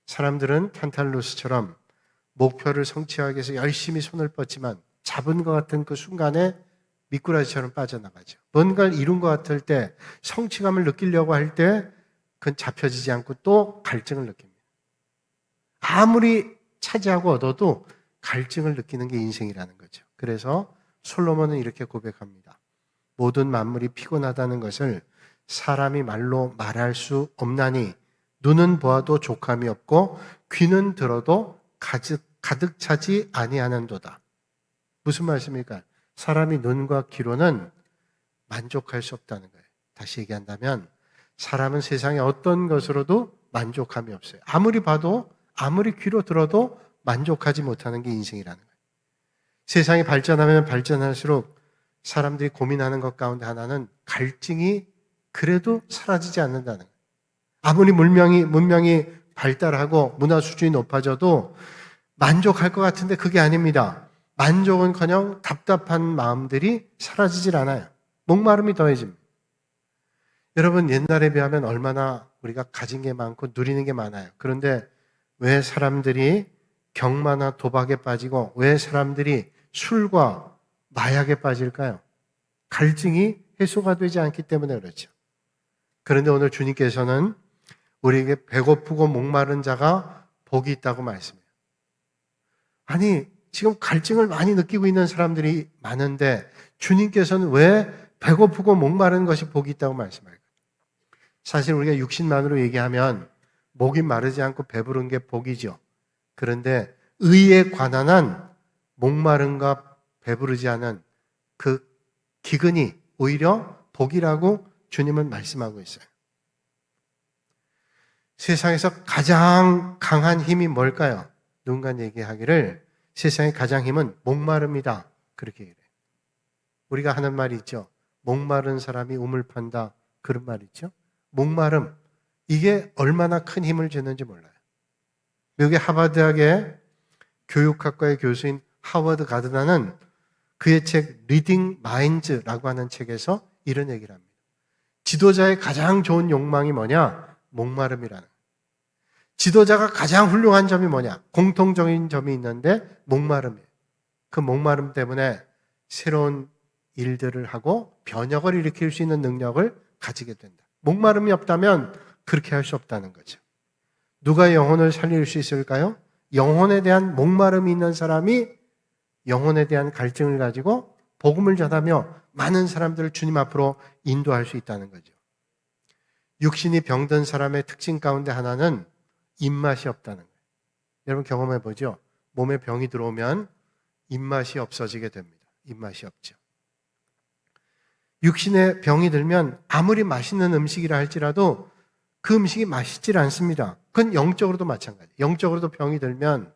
사람들은 탄탈루스처럼 목표를 성취하기 위해서 열심히 손을 뻗지만 잡은 것 같은 그 순간에 미꾸라지처럼 빠져나가죠. 뭔가를 이룬 것 같을 때, 성취감을 느끼려고 할 때 그건 잡혀지지 않고 또 갈증을 느낍니다. 아무리 차지하고 얻어도 갈증을 느끼는 게 인생이라는 거죠. 그래서 솔로몬은 이렇게 고백합니다. 모든 만물이 피곤하다는 것을 사람이 말로 말할 수 없나니 눈은 보아도 족함이 없고 귀는 들어도 가득 차지 아니하는도다. 무슨 말씀입니까? 사람이 눈과 귀로는 만족할 수 없다는 거예요. 다시 얘기한다면 사람은 세상의 어떤 것으로도 만족함이 없어요. 아무리 봐도 아무리 귀로 들어도 만족하지 못하는 게 인생이라는 거예요. 세상이 발전하면 발전할수록 사람들이 고민하는 것 가운데 하나는 갈증이 그래도 사라지지 않는다는 거예요. 아무리 문명이 발달하고 문화 수준이 높아져도 만족할 것 같은데 그게 아닙니다. 만족은커녕 답답한 마음들이 사라지질 않아요. 목마름이 더해집니다. 여러분, 옛날에 비하면 얼마나 우리가 가진 게 많고 누리는 게 많아요. 그런데 왜 사람들이 경마나 도박에 빠지고 왜 사람들이 술과 마약에 빠질까요? 갈증이 해소가 되지 않기 때문에 그렇죠. 그런데 오늘 주님께서는 우리에게 배고프고 목마른 자가 복이 있다고 말씀해요. 아니, 지금 갈증을 많이 느끼고 있는 사람들이 많은데 주님께서는 왜 배고프고 목마른 것이 복이 있다고 말씀할까요? 사실 우리가 육신만으로 얘기하면 목이 마르지 않고 배부른 게 복이죠. 그런데 의에 관한 한 목마름과 배부르지 않은 그 기근이 오히려 복이라고 주님은 말씀하고 있어요. 세상에서 가장 강한 힘이 뭘까요? 누군가 얘기하기를 세상의 가장 힘은 목마름이다. 그렇게 얘기해요. 우리가 하는 말이 있죠. 목마른 사람이 우물 판다. 그런 말이 있죠. 목마름. 이게 얼마나 큰 힘을 주는지 몰라요. 미국의 하버드대학의 교육학과의 교수인 하워드 가드너는 그의 책 리딩 마인즈라고 하는 책에서 이런 얘기를 합니다. 지도자의 가장 좋은 욕망이 뭐냐? 목마름이라는 거예요. 지도자가 가장 훌륭한 점이 뭐냐? 공통적인 점이 있는데 목마름이에요. 그 목마름 때문에 새로운 일들을 하고 변혁을 일으킬 수 있는 능력을 가지게 된다. 목마름이 없다면 그렇게 할 수 없다는 거죠. 누가 영혼을 살릴 수 있을까요? 영혼에 대한 목마름이 있는 사람이 영혼에 대한 갈증을 가지고 복음을 전하며 많은 사람들을 주님 앞으로 인도할 수 있다는 거죠. 육신이 병든 사람의 특징 가운데 하나는 입맛이 없다는 거예요. 여러분 경험해 보죠. 몸에 병이 들어오면 입맛이 없어지게 됩니다. 입맛이 없죠. 육신에 병이 들면 아무리 맛있는 음식이라 할지라도 그 음식이 맛있질 않습니다. 그건 영적으로도 마찬가지예요. 영적으로도 병이 들면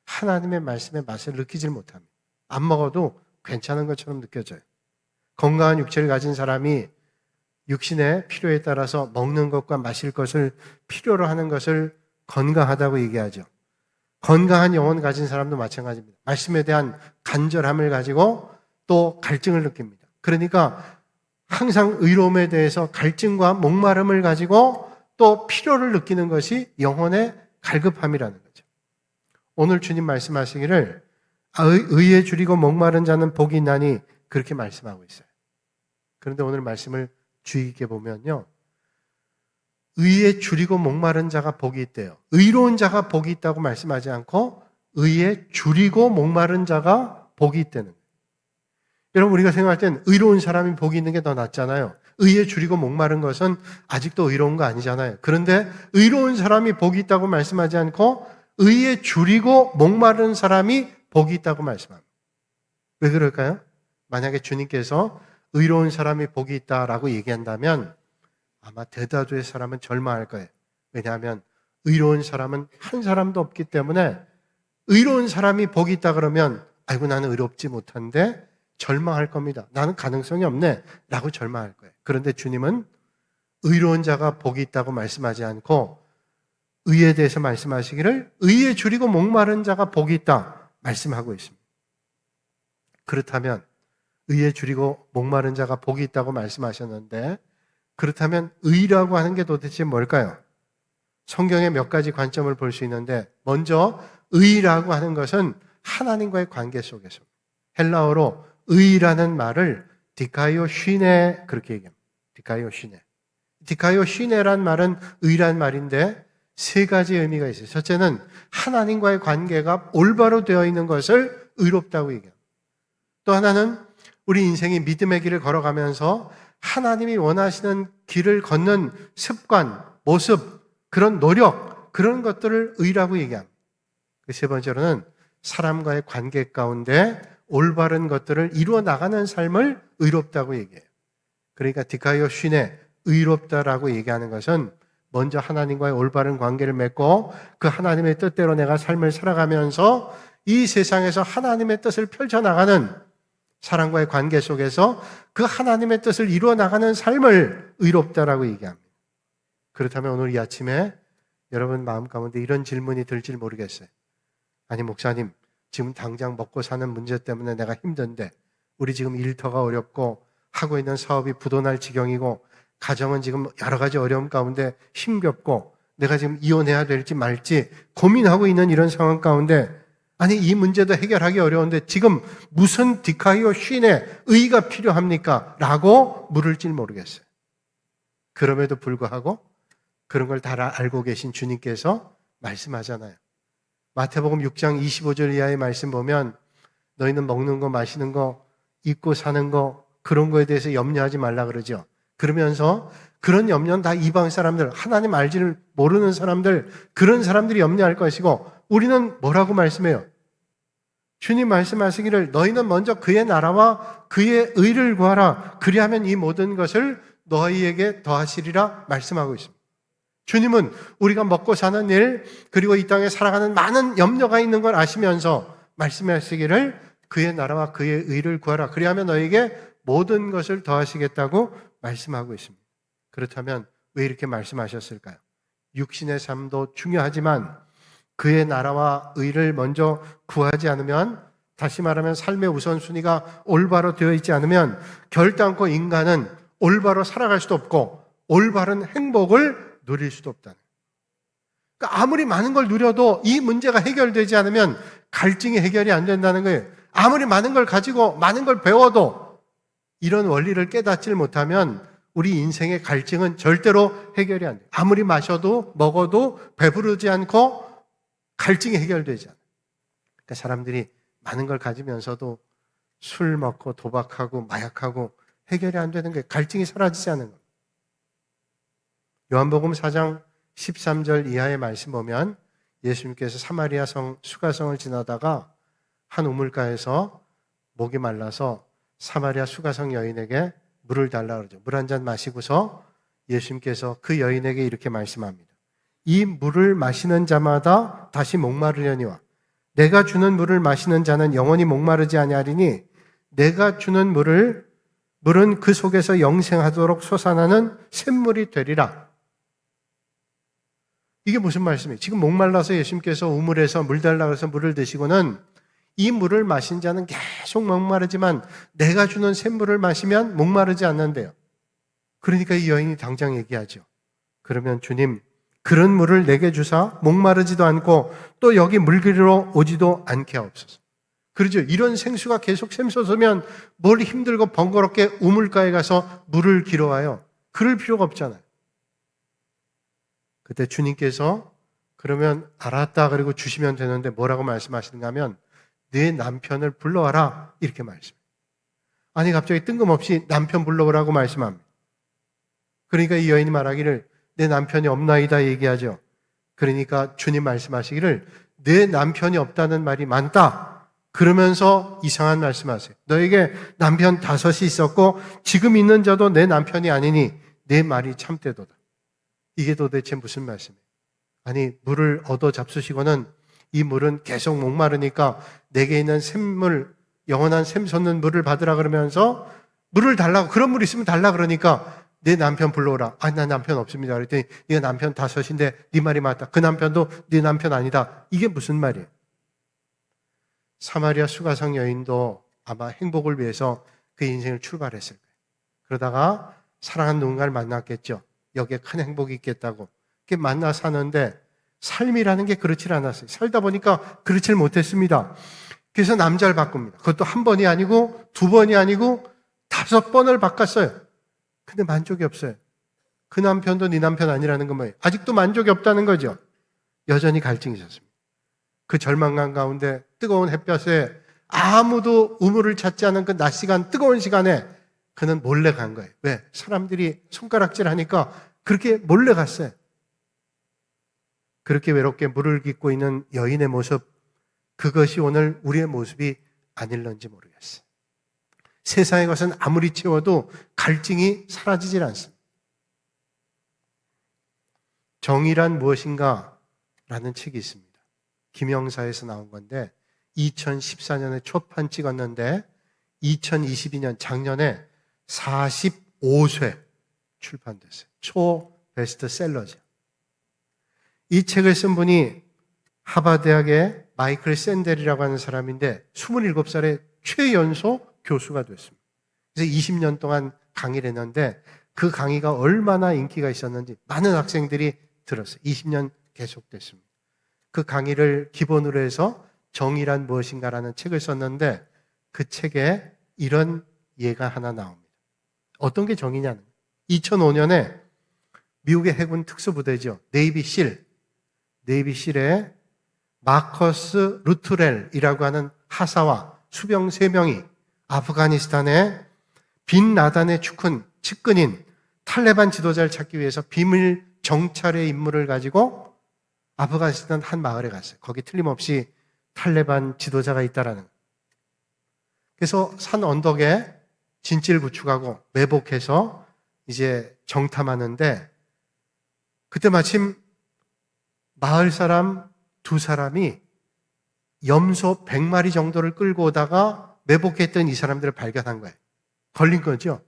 하나님의 말씀의 맛을 느끼질 못합니다. 안 먹어도 괜찮은 것처럼 느껴져요. 건강한 육체를 가진 사람이 육신의 필요에 따라서 먹는 것과 마실 것을 필요로 하는 것을 건강하다고 얘기하죠. 건강한 영혼 가진 사람도 마찬가지입니다. 말씀에 대한 간절함을 가지고 또 갈증을 느낍니다. 그러니까 항상 의로움에 대해서 갈증과 목마름을 가지고 또 필요를 느끼는 것이 영혼의 갈급함이라는 거죠. 오늘 주님 말씀하시기를 의에 줄이고 목마른 자는 복이 있나니 그렇게 말씀하고 있어요. 그런데 오늘 말씀을 주의 깊게 보면요. 의에 줄이고 목마른 자가 복이 있대요. 의로운 자가 복이 있다고 말씀하지 않고 의에 줄이고 목마른 자가 복이 있다는 거예요. 여러분 우리가 생각할 땐 의로운 사람이 복이 있는 게 더 낫잖아요. 의에 줄이고 목마른 것은 아직도 의로운 거 아니잖아요. 그런데 의로운 사람이 복이 있다고 말씀하지 않고 의에 줄이고 목마른 사람이 복이 있다고 말씀합니다. 왜 그럴까요? 만약에 주님께서 의로운 사람이 복이 있다라고 얘기한다면 아마 대다수의 사람은 절망할 거예요. 왜냐하면 의로운 사람은 한 사람도 없기 때문에 의로운 사람이 복이 있다 그러면 아이고 나는 의롭지 못한데 절망할 겁니다. 나는 가능성이 없네 라고 절망할 거예요. 그런데 주님은 의로운 자가 복이 있다고 말씀하지 않고 의에 대해서 말씀하시기를 의에 줄이고 목마른 자가 복이 있다 말씀하고 있습니다. 그렇다면 의에 줄이고 목마른 자가 복이 있다고 말씀하셨는데, 그렇다면 의라고 하는 게 도대체 뭘까요? 성경의 몇 가지 관점을 볼 수 있는데, 먼저 의라고 하는 것은 하나님과의 관계 속에서, 헬라어로 의라는 말을 디카이오 슈네 그렇게 얘기합니다. 디카이오 슈네. 디카이오 슈네란 말은 의란 말인데 세 가지 의미가 있어요. 첫째는 하나님과의 관계가 올바로 되어 있는 것을 의롭다고 얘기합니다. 또 하나는 우리 인생이 믿음의 길을 걸어가면서 하나님이 원하시는 길을 걷는 습관, 모습, 그런 노력, 그런 것들을 의라고 얘기합니다. 세 번째로는 사람과의 관계 가운데 올바른 것들을 이루어 나가는 삶을 의롭다고 얘기해요. 그러니까 디카이오 슈네, 의롭다라고 얘기하는 것은 먼저 하나님과의 올바른 관계를 맺고 그 하나님의 뜻대로 내가 삶을 살아가면서 이 세상에서 하나님의 뜻을 펼쳐나가는 사람과의 관계 속에서 그 하나님의 뜻을 이루어 나가는 삶을 의롭다라고 얘기합니다. 그렇다면 오늘 이 아침에 여러분 마음 가운데 이런 질문이 들지 모르겠어요. 아니 목사님, 지금 당장 먹고 사는 문제 때문에 내가 힘든데, 우리 지금 일터가 어렵고 하고 있는 사업이 부도날 지경이고 가정은 지금 여러 가지 어려움 가운데 힘겹고 내가 지금 이혼해야 될지 말지 고민하고 있는 이런 상황 가운데, 아니 이 문제도 해결하기 어려운데 지금 무슨 디카이오 쉰의 의가 필요합니까? 라고 물을지 모르겠어요. 그럼에도 불구하고 그런 걸 다 알고 계신 주님께서 말씀하잖아요. 마태복음 6장 25절 이하의 말씀 보면 너희는 먹는 거 마시는 거 입고 사는 거 그런 거에 대해서 염려하지 말라 그러죠. 그러면서 그런 염려는 다 이방 사람들, 하나님 알지를 모르는 사람들, 그런 사람들이 염려할 것이고, 우리는 뭐라고 말씀해요? 주님 말씀하시기를 너희는 먼저 그의 나라와 그의 의를 구하라. 그리하면 이 모든 것을 너희에게 더하시리라 말씀하고 있습니다. 주님은 우리가 먹고 사는 일, 그리고 이 땅에 살아가는 많은 염려가 있는 걸 아시면서 말씀하시기를 그의 나라와 그의 의를 구하라. 그리하면 너희에게 모든 것을 더하시겠다고 말씀하고 있습니다. 그렇다면 왜 이렇게 말씀하셨을까요? 육신의 삶도 중요하지만 그의 나라와 의를 먼저 구하지 않으면, 다시 말하면 삶의 우선순위가 올바로 되어 있지 않으면 결단코 인간은 올바로 살아갈 수도 없고 올바른 행복을 누릴 수도 없다는. 그러니까 아무리 많은 걸 누려도 이 문제가 해결되지 않으면 갈증이 해결이 안 된다는 거예요. 아무리 많은 걸 가지고 많은 걸 배워도 이런 원리를 깨닫지 못하면 우리 인생의 갈증은 절대로 해결이 안 돼요. 아무리 마셔도 먹어도 배부르지 않고 갈증이 해결되지 않아요. 그러니까 사람들이 많은 걸 가지면서도 술 먹고 도박하고 마약하고 해결이 안 되는 거예요. 갈증이 사라지지 않는 거예요. 요한복음 4장 13절 이하의 말씀 보면 예수님께서 사마리아 성 수가성을 지나다가 한 우물가에서 목이 말라서 사마리아 수가성 여인에게 물을 달라 그러죠. 물 한 잔 마시고서 예수님께서 그 여인에게 이렇게 말씀합니다. 이 물을 마시는 자마다 다시 목마르려니와 내가 주는 물을 마시는 자는 영원히 목마르지 아니하리니 내가 주는 물은 그 속에서 영생하도록 솟아나는 샘물이 되리라. 이게 무슨 말씀이에요? 지금 목말라서 예수님께서 우물에서 물 달라고 해서 물을 드시고는 이 물을 마신 자는 계속 목마르지만 내가 주는 샘물을 마시면 목마르지 않는데요. 그러니까 이 여인이 당장 얘기하죠. 그러면 주님, 그런 물을 내게 주사 목마르지도 않고 또 여기 물기로 오지도 않게 하옵소서. 그러죠. 이런 생수가 계속 샘솟으면 뭘 힘들고 번거롭게 우물가에 가서 물을 길어와요. 그럴 필요가 없잖아요. 그때 주님께서 그러면 알았다 그리고 주시면 되는데 뭐라고 말씀하시는가 하면 네 남편을 불러와라 이렇게 말씀해요. 아니 갑자기 뜬금없이 남편 불러오라고 말씀합니다. 그러니까 이 여인이 말하기를 내 남편이 없나이다 얘기하죠. 그러니까 주님 말씀하시기를 내 남편이 없다는 말이 많다. 그러면서 이상한 말씀하세요. 너에게 남편 5이 있었고 지금 있는 자도 내 남편이 아니니 내 말이 참되도다. 이게 도대체 무슨 말씀이에요? 아니 물을 얻어 잡수시고는 이 물은 계속 목마르니까 내게 있는 샘물, 영원한 샘솟는 물을 받으라 그러면서 물을 달라고, 그런 물 있으면 달라 그러니까 내 남편 불러오라. 나 남편 없습니다. 그랬더니 네가 남편 5인데 네 말이 맞다. 그 남편도 네 남편 아니다. 이게 무슨 말이에요? 사마리아 수가성 여인도 아마 행복을 위해서 그 인생을 출발했을 거예요. 그러다가 사랑하는 누군가를 만났겠죠. 여기에 큰 행복이 있겠다고. 이렇게 만나 사는데 삶이라는 게 그렇지 않았어요. 살다 보니까 그렇지 못했습니다. 그래서 남자를 바꿉니다. 그것도 한 번이 아니고 2번이 아니고 5번을 바꿨어요. 근데 만족이 없어요. 그 남편도 네 남편 아니라는 건 뭐예요? 아직도 만족이 없다는 거죠. 여전히 갈증이 있었습니다. 그 절망감 가운데 뜨거운 햇볕에 아무도 우물을 찾지 않은 그 낮 시간, 뜨거운 시간에 그는 몰래 간 거예요. 왜? 사람들이 손가락질 하니까 그렇게 몰래 갔어요. 그렇게 외롭게 물을 깃고 있는 여인의 모습, 그것이 오늘 우리의 모습이 아닐런지 모르겠어요. 세상의 것은 아무리 채워도 갈증이 사라지질 않습니다. 정의란 무엇인가? 라는 책이 있습니다. 김영사에서 나온 건데 2014년에 초판 찍었는데 2022년 작년에 45쇄 출판됐어요. 초 베스트셀러죠. 이 책을 쓴 분이 하버드대학의 마이클 샌델이라고 하는 사람인데 27살에 최연소 교수가 됐습니다. 그래서 20년 동안 강의를 했는데 그 강의가 얼마나 인기가 있었는지 많은 학생들이 들었어요. 20년 계속됐습니다. 그 강의를 기본으로 해서 정의란 무엇인가라는 책을 썼는데 그 책에 이런 예가 하나 나옵니다. 어떤 게 정의냐는 2005년에 미국의 해군 특수부대죠. 네이비실에 마커스 루트렐이라고 하는 하사와 수병 3명이 아프가니스탄의 빈 라덴의 측근인 탈레반 지도자를 찾기 위해서 비밀 정찰의 임무를 가지고 아프가니스탄 한 마을에 갔어요. 거기 틀림없이 탈레반 지도자가 있다라는 거예요. 그래서 산 언덕에 진지를 구축하고 매복해서 이제 정탐하는데 그때 마침 마을 사람 2사람이 염소 100마리 정도를 끌고 오다가 매복했던 이 사람들을 발견한 거예요. 걸린 거죠.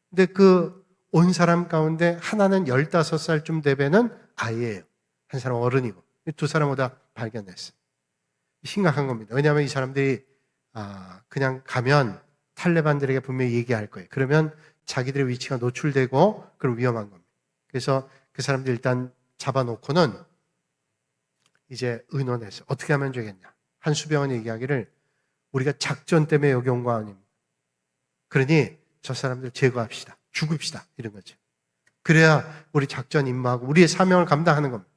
근데 그 온 사람 가운데 하나는 15살쯤 되면은 아이예요. 한 사람 어른이고 2사람 오다 발견했어요. 심각한 겁니다. 왜냐하면 이 사람들이 그냥 가면 탈레반들에게 분명히 얘기할 거예요. 그러면 자기들의 위치가 노출되고 그럼 위험한 겁니다. 그래서 그 사람들 일단 잡아놓고는 이제 의논해서 어떻게 하면 되겠냐. 한 수병원이 얘기하기를 우리가 작전 때문에 여기 온 거 아닙니다. 그러니 저 사람들 제거합시다. 죽읍시다. 이런 거죠. 그래야 우리 작전 임무하고 우리의 사명을 감당하는 겁니다.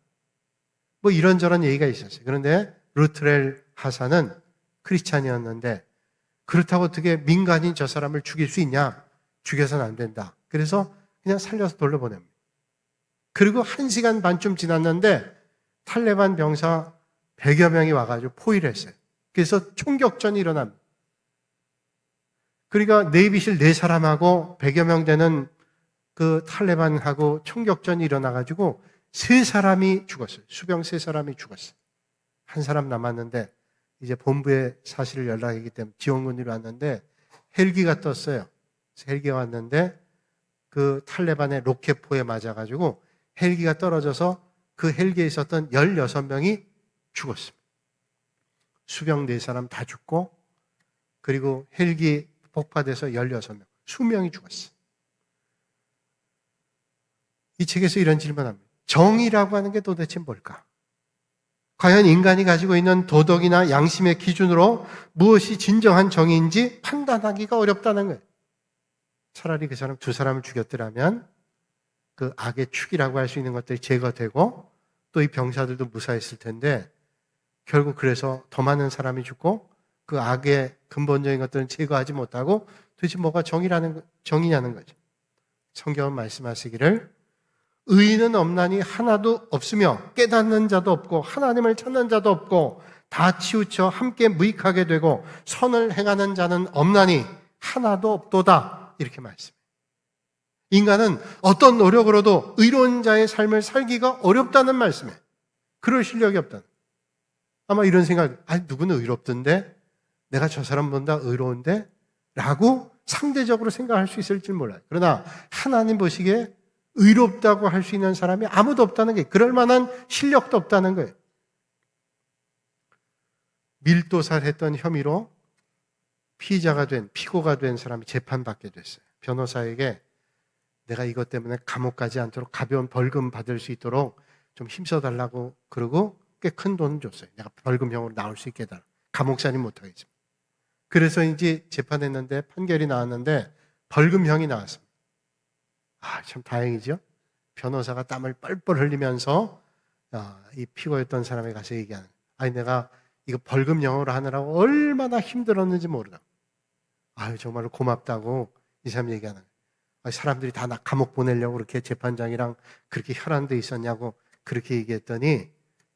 뭐 이런저런 얘기가 있었어요. 그런데 루트렐 하사는 크리스찬이었는데 그렇다고 어떻게 민간인 저 사람을 죽일 수 있냐? 죽여서는 안 된다. 그래서 그냥 살려서 돌려보냅니다. 그리고 1시간 반쯤 지났는데 탈레반 병사 100여 명이 와가지고 포위를 했어요. 그래서 총격전이 일어납니다. 그러니까 네이비실 4사람하고 100여 명 되는 그 탈레반하고 총격전이 일어나가지고 3사람이 죽었어요. 수병 3사람이 죽었어요. 한 사람 남았는데 이제 본부에 사실을 연락하기 때문에 지원군이 왔는데 헬기가 떴어요. 헬기가 왔는데 그 탈레반의 로켓포에 맞아가지고 헬기가 떨어져서 그 헬기에 있었던 16명이 죽었습니다. 수병 4사람 다 죽고 그리고 헬기 폭파돼서 16명, 수명이 죽었어요. 이 책에서 이런 질문합니다. 정의라고 하는 게 도대체 뭘까? 과연 인간이 가지고 있는 도덕이나 양심의 기준으로 무엇이 진정한 정의인지 판단하기가 어렵다는 거예요. 차라리 그 사람 2사람을 죽였더라면 그 악의 축이라고 할 수 있는 것들이 제거되고 또 이 병사들도 무사했을 텐데 결국 그래서 더 많은 사람이 죽고 그 악의 근본적인 것들은 제거하지 못하고 도대체 뭐가 정의냐는 거죠. 성경은 말씀하시기를 의인은 없나니 하나도 없으며 깨닫는 자도 없고 하나님을 찾는 자도 없고 다 치우쳐 함께 무익하게 되고 선을 행하는 자는 없나니 하나도 없도다. 이렇게 말씀해요. 인간은 어떤 노력으로도 의로운 자의 삶을 살기가 어렵다는 말씀이에요. 그럴 실력이 없다는. 아마 이런 생각, 누구는 의롭던데? 내가 저 사람보다 의로운데? 라고 상대적으로 생각할 수 있을지 몰라요. 그러나 하나님 보시기에 의롭다고 할 수 있는 사람이 아무도 없다는 게, 그럴 만한 실력도 없다는 거예요. 밀도살했던 혐의로 피고가 된 사람이 재판받게 됐어요. 변호사에게 내가 이것 때문에 감옥 가지 않도록 가벼운 벌금 받을 수 있도록 좀 힘써달라고 그러고 꽤 큰 돈을 줬어요. 내가 벌금형으로 나올 수 있게 해달라. 감옥살이 못하겠지만. 그래서 이제 재판했는데 판결이 나왔는데 벌금형이 나왔습니다. 참 다행이죠. 변호사가 땀을 뻘뻘 흘리면서 이 피고였던 사람에 가서 얘기하는, 내가 이거 벌금형으로 하느라고 얼마나 힘들었는지 모르다. 정말로 고맙다고 이 사람이 얘기하는 거예요. 사람들이 다 나 감옥 보내려고 그렇게 재판장이랑 그렇게 혈안돼 있었냐고 그렇게 얘기했더니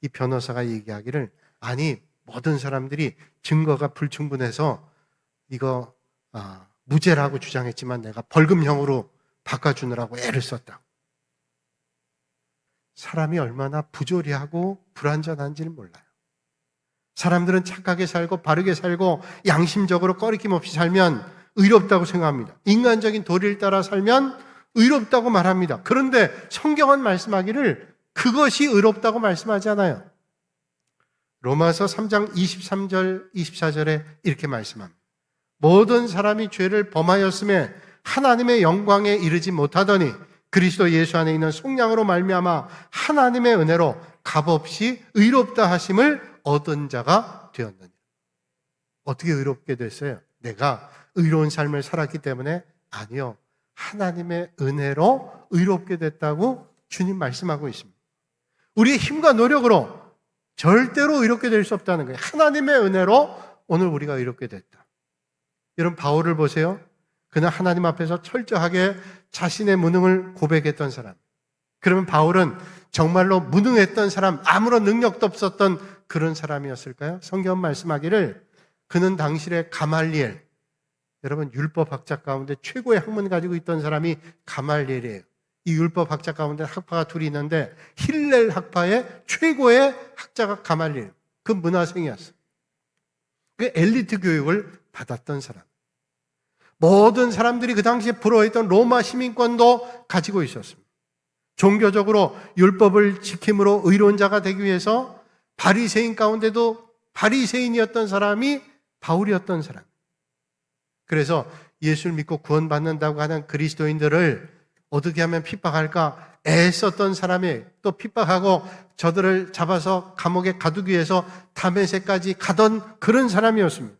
이 변호사가 얘기하기를, 모든 사람들이 증거가 불충분해서 이거 무죄라고 주장했지만 내가 벌금형으로 바꿔주느라고 애를 썼다. 사람이 얼마나 부조리하고 불완전한지는 몰라요. 사람들은 착하게 살고 바르게 살고 양심적으로 꺼리낌 없이 살면 의롭다고 생각합니다. 인간적인 도리를 따라 살면 의롭다고 말합니다. 그런데 성경은 말씀하기를 그것이 의롭다고 말씀하지 않아요. 로마서 3장 23절 24절에 이렇게 말씀합니다. 모든 사람이 죄를 범하였음에 하나님의 영광에 이르지 못하더니 그리스도 예수 안에 있는 속량으로 말미암아 하나님의 은혜로 값없이 의롭다 하심을 얻은 자가 되었느니라. 어떻게 의롭게 됐어요? 내가 의로운 삶을 살았기 때문에? 아니요. 하나님의 은혜로 의롭게 됐다고 주님 말씀하고 있습니다. 우리의 힘과 노력으로 절대로 의롭게 될 수 없다는 거예요. 하나님의 은혜로 오늘 우리가 의롭게 됐다. 여러분, 바울을 보세요. 그는 하나님 앞에서 철저하게 자신의 무능을 고백했던 사람. 그러면 바울은 정말로 무능했던 사람, 아무런 능력도 없었던 그런 사람이었을까요? 성경 말씀하기를 그는 당시에 가말리엘, 여러분 율법학자 가운데 최고의 학問가지고 있던 사람이 가말리엘이에요. 이 율법학자 가운데 학파가 둘이 있는데 힐렐 학파의 최고의 학자가 가말리엘, 그 문화생이었어요. 그 엘리트 교육을 받았던 사람. 모든 사람들이 그 당시에 부러워했던 로마 시민권도 가지고 있었습니다. 종교적으로 율법을 지킴으로 의로운 자가 되기 위해서 바리새인 가운데도 바리새인이었던 사람이 바울이었던 사람. 그래서 예수를 믿고 구원받는다고 하는 그리스도인들을 어떻게 하면 핍박할까 애썼던 사람이, 또 핍박하고 저들을 잡아서 감옥에 가두기 위해서 다메섹까지 가던 그런 사람이었습니다.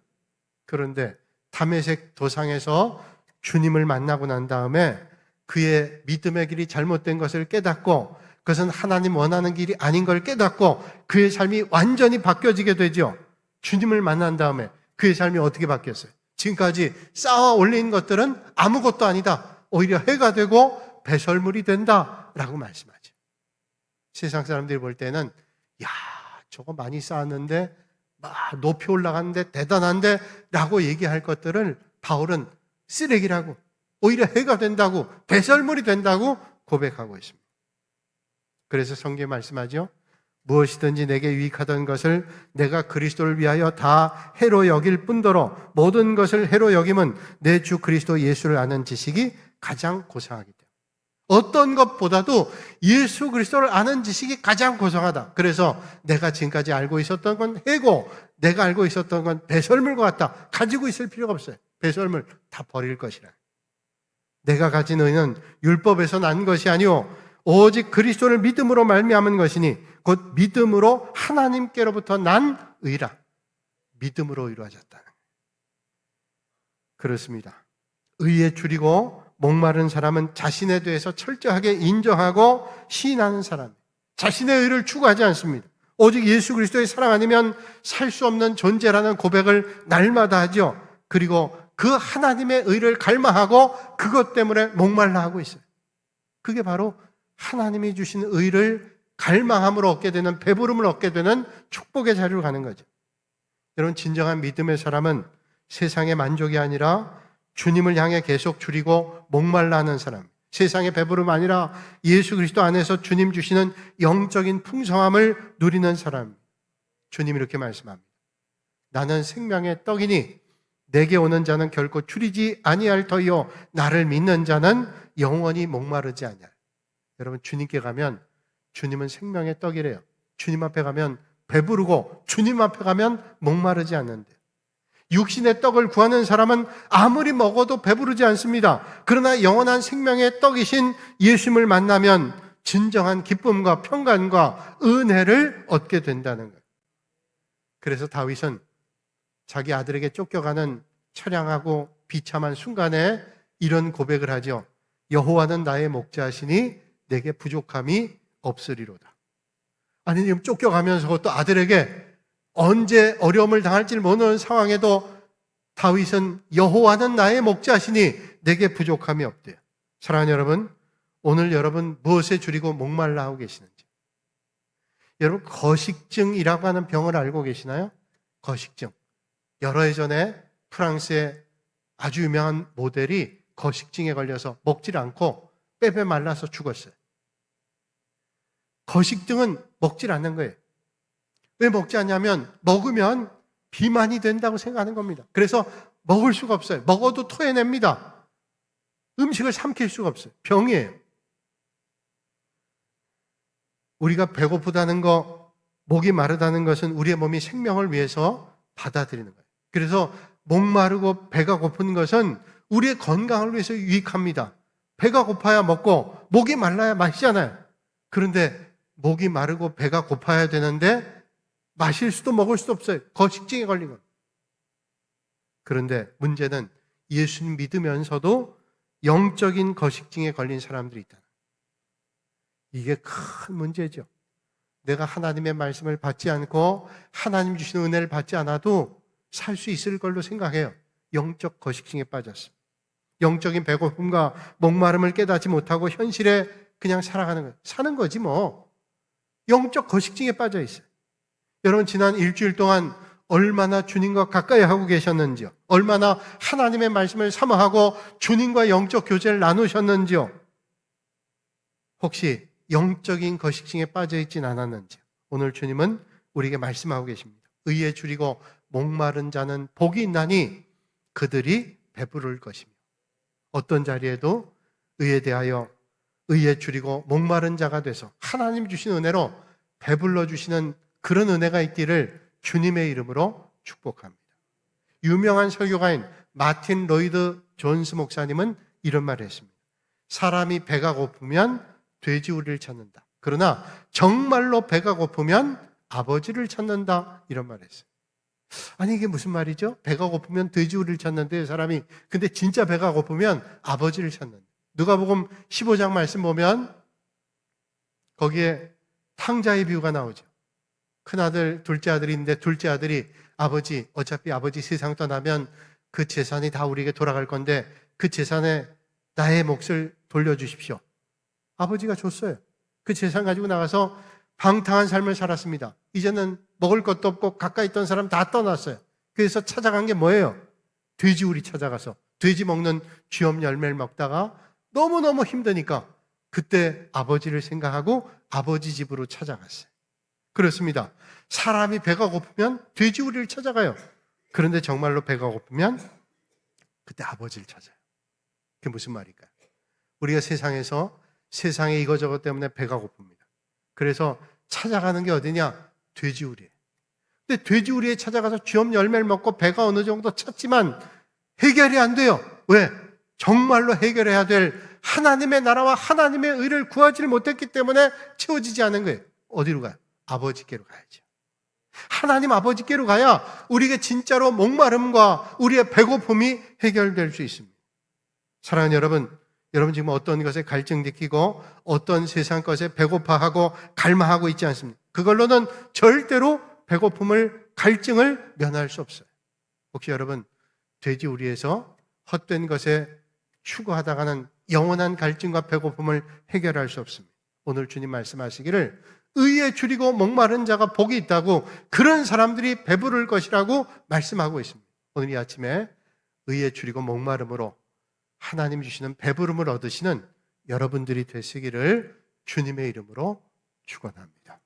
그런데 다메섹 도상에서 주님을 만나고 난 다음에 그의 믿음의 길이 잘못된 것을 깨닫고 그것은 하나님 원하는 길이 아닌 걸 깨닫고 그의 삶이 완전히 바뀌어지게 되죠. 주님을 만난 다음에 그의 삶이 어떻게 바뀌었어요? 지금까지 쌓아 올린 것들은 아무것도 아니다. 오히려 해가 되고 배설물이 된다라고 말씀하죠. 세상 사람들이 볼 때는 저거 많이 쌓았는데 높이 올라갔는데 대단한데 라고 얘기할 것들을 바울은 쓰레기라고, 오히려 해가 된다고, 배설물이 된다고 고백하고 있습니다. 그래서 성경에 말씀하죠. 무엇이든지 내게 유익하던 것을 내가 그리스도를 위하여 다 해로 여길 뿐더러 모든 것을 해로 여김은 내 주 그리스도 예수를 아는 지식이 가장 고상하기 때문에. 어떤 것보다도 예수 그리스도를 아는 지식이 가장 고상하다. 그래서 내가 지금까지 알고 있었던 건 해고, 내가 알고 있었던 건 배설물과 같다. 가지고 있을 필요가 없어요. 배설물 다 버릴 것이라. 내가 가진 의는 율법에서 난 것이 아니오 오직 그리스도를 믿음으로 말미암은 것이니 곧 믿음으로 하나님께로부터 난 의라. 믿음으로 이루어졌다. 그렇습니다. 의에 줄이고 목마른 사람은 자신에 대해서 철저하게 인정하고 시인하는 사람, 자신의 의를 추구하지 않습니다. 오직 예수 그리스도의 사랑 아니면 살 수 없는 존재라는 고백을 날마다 하죠. 그리고 그 하나님의 의를 갈망하고 그것 때문에 목말라 하고 있어요. 그게 바로 하나님이 주신 의를 갈망함으로 얻게 되는, 배부름을 얻게 되는 축복의 자리로 가는 거죠. 여러분, 진정한 믿음의 사람은 세상의 만족이 아니라 주님을 향해 계속 줄이고 목말라 하는 사람, 세상의 배부름 아니라 예수 그리스도 안에서 주님 주시는 영적인 풍성함을 누리는 사람. 주님이 이렇게 말씀합니다. 나는 생명의 떡이니 내게 오는 자는 결코 줄이지 아니할 터이요 나를 믿는 자는 영원히 목마르지 아니할. 여러분, 주님께 가면 주님은 생명의 떡이래요. 주님 앞에 가면 배부르고 주님 앞에 가면 목마르지 않는데, 육신의 떡을 구하는 사람은 아무리 먹어도 배부르지 않습니다. 그러나 영원한 생명의 떡이신 예수님을 만나면 진정한 기쁨과 평강과 은혜를 얻게 된다는 거예요. 그래서 다윗은 자기 아들에게 쫓겨가는 처량하고 비참한 순간에 이런 고백을 하죠. 여호와는 나의 목자시니 내게 부족함이 없으리로다. 아니, 지금 쫓겨가면서 또 아들에게 언제 어려움을 당할지 모르는 상황에도 다윗은 여호와는 나의 목자시니 내게 부족함이 없대요. 사랑하는 여러분, 오늘 여러분 무엇에 줄이고 목말라 하고 계시는지, 여러분 거식증이라고 하는 병을 알고 계시나요? 거식증. 여러 해 전에 프랑스의 아주 유명한 모델이 거식증에 걸려서 먹질 않고 빼빼 말라서 죽었어요. 거식증은 먹질 않는 거예요. 왜 먹지 않냐면 먹으면 비만이 된다고 생각하는 겁니다. 그래서 먹을 수가 없어요. 먹어도 토해냅니다. 음식을 삼킬 수가 없어요. 병이에요. 우리가 배고프다는 거, 목이 마르다는 것은 우리의 몸이 생명을 위해서 받아들이는 거예요. 그래서 목마르고 배가 고픈 것은 우리의 건강을 위해서 유익합니다. 배가 고파야 먹고 목이 말라야 마시잖아요. 그런데 목이 마르고 배가 고파야 되는데 마실 수도 먹을 수도 없어요. 거식증에 걸린 겁니다. 그런데 문제는 예수님 믿으면서도 영적인 거식증에 걸린 사람들이 있다. 이게 큰 문제죠. 내가 하나님의 말씀을 받지 않고 하나님 주시는 은혜를 받지 않아도 살 수 있을 걸로 생각해요. 영적 거식증에 빠졌습니다. 영적인 배고픔과 목마름을 깨닫지 못하고 현실에 그냥 살아가는 거예요. 사는 거지 뭐. 영적 거식증에 빠져 있어요. 여러분, 지난 일주일 동안 얼마나 주님과 가까이 하고 계셨는지요? 얼마나 하나님의 말씀을 사모하고 주님과 영적 교제를 나누셨는지요? 혹시 영적인 거식증에 빠져 있진 않았는지요? 오늘 주님은 우리에게 말씀하고 계십니다. 의에 줄이고 목마른 자는 복이 있나니 그들이 배부를 것이며, 어떤 자리에도 의에 대하여 의에 줄이고 목마른 자가 돼서 하나님 주신 은혜로 배불러 주시는 그런 은혜가 있기를 주님의 이름으로 축복합니다. 유명한 설교가인 마틴 로이드 존스 목사님은 이런 말을 했습니다. 사람이 배가 고프면 돼지우리를 찾는다. 그러나 정말로 배가 고프면 아버지를 찾는다. 이런 말을 했어요. 아니, 이게 무슨 말이죠? 배가 고프면 돼지우리를 찾는데 사람이, 근데 진짜 배가 고프면 아버지를 찾는다. 누가복음 15장 말씀 보면 거기에 탕자의 비유가 나오죠. 큰아들, 둘째 아들이 있는데 둘째 아들이 아버지, 어차피 아버지 세상 떠나면 그 재산이 다 우리에게 돌아갈 건데 그 재산에 나의 몫을 돌려주십시오. 아버지가 줬어요. 그 재산 가지고 나가서 방탕한 삶을 살았습니다. 이제는 먹을 것도 없고 가까이 있던 사람 다 떠났어요. 그래서 찾아간 게 뭐예요? 돼지우리 찾아가서 돼지 먹는 쥐엄 열매를 먹다가 너무너무 힘드니까 그때 아버지를 생각하고 아버지 집으로 찾아갔어요. 그렇습니다. 사람이 배가 고프면 돼지우리를 찾아가요. 그런데 정말로 배가 고프면 그때 아버지를 찾아요. 그게 무슨 말일까요? 우리가 세상에서 세상에 이거저거 때문에 배가 고픕니다. 그래서 찾아가는 게 어디냐? 돼지우리에. 근데 돼지우리에 찾아가서 쥐엄 열매를 먹고 배가 어느 정도 찼지만 해결이 안 돼요. 왜? 정말로 해결해야 될 하나님의 나라와 하나님의 의를 구하지를 못했기 때문에 채워지지 않은 거예요. 어디로 가요? 아버지께로 가야죠. 하나님 아버지께로 가야 우리에게 진짜로 목마름과 우리의 배고픔이 해결될 수 있습니다. 사랑하는 여러분, 여러분 지금 어떤 것에 갈증 느끼고 어떤 세상 것에 배고파하고 갈망하고 있지 않습니까? 그걸로는 절대로 배고픔을, 갈증을 면할 수 없어요. 혹시 여러분 돼지우리에서 헛된 것에 추구하다가는 영원한 갈증과 배고픔을 해결할 수 없습니다. 오늘 주님 말씀하시기를 의에 줄이고 목마른 자가 복이 있다고, 그런 사람들이 배부를 것이라고 말씀하고 있습니다. 오늘 이 아침에 의에 줄이고 목마름으로 하나님 주시는 배부름을 얻으시는 여러분들이 되시기를 주님의 이름으로 축원합니다.